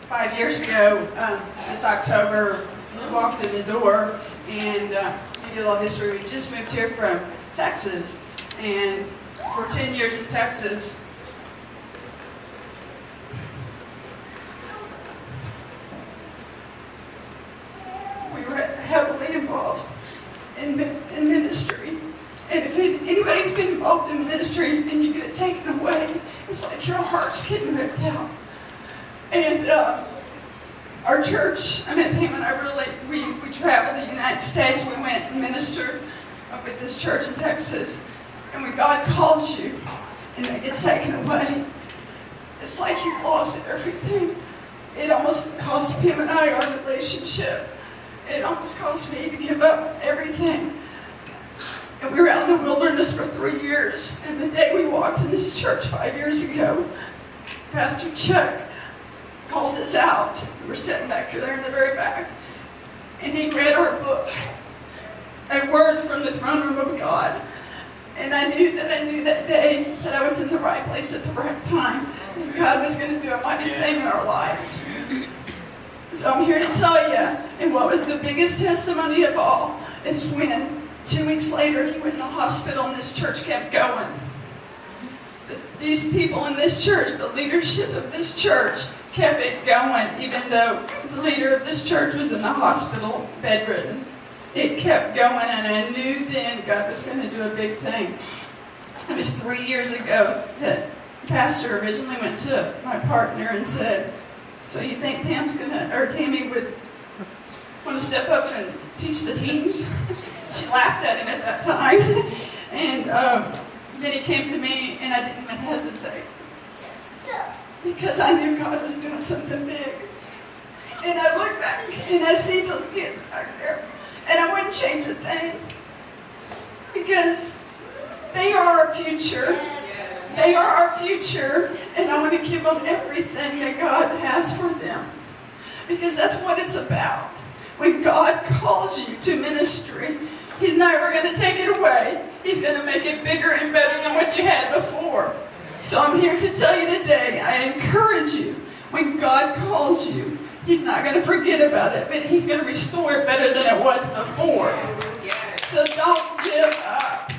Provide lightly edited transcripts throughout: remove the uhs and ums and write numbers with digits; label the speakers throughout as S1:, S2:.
S1: 5 years ago, this October, we walked in the door, and give you a little history. We just moved here from Texas, and for 10 years in Texas, we were heavily involved in ministry. And if anybody's been involved in ministry and you get it taken away, it's like your heart's getting ripped out. And our church, I mean, Pam and I we traveled the United States. We went and ministered with this church in Texas. And when God calls you and it gets taken away, it's like you've lost everything. It almost cost Pam and I our relationship. It almost cost me to give up everything. And we were out in the wilderness for 3 years. And the day we walked in this church 5 years ago, Pastor Chuck called us out. We were sitting back there in the very back. And he read our book, A Word from the Throne Room of God. And I knew that day that I was in the right place at the right time. And God was going to do a mighty thing in our lives. So I'm here to tell you, and what was the biggest testimony of all, is when 2 weeks later he went in the hospital and this church kept going. These people in this church, the leadership of this church, kept it going, even though the leader of this church was in the hospital, bedridden. It kept going, and I knew then God was going to do a big thing. It was 3 years ago that Pastor originally went to my partner and said, "So you think Tammy would want to step up and teach the teens?" She laughed at him at that time. And then he came to me, and I didn't even hesitate. Because I knew God was doing something big. And I look back, and I see those kids back there, and I wouldn't change a thing. Because they are our future. They are our future, and I want to give them everything that God has for them. Because that's what it's about. When God calls you to ministry, He's never going to take it away. He's going to make it bigger and better than what you had before. So I'm here to tell you today, I encourage you, when God calls you, He's not going to forget about it, but He's going to restore it better than it was before. So don't give up.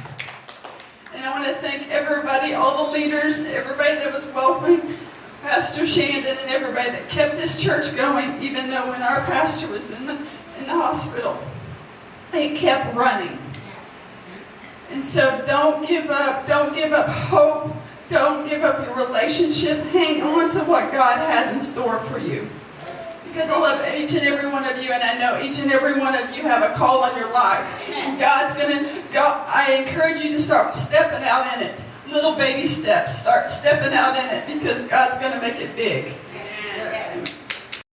S1: And I want to thank everybody, all the leaders, everybody that was welcoming, Pastor Shandon and everybody that kept this church going, even though when our pastor was in the hospital, it kept running. And so don't give up. Don't give up hope. Don't give up your relationship. Hang on to what God has in store for you. Because I love each and every one of you, and I know each and every one of you have a call on your life. And I encourage you to start stepping out in it. Little baby steps. Start stepping out in it, because God's going to make it big.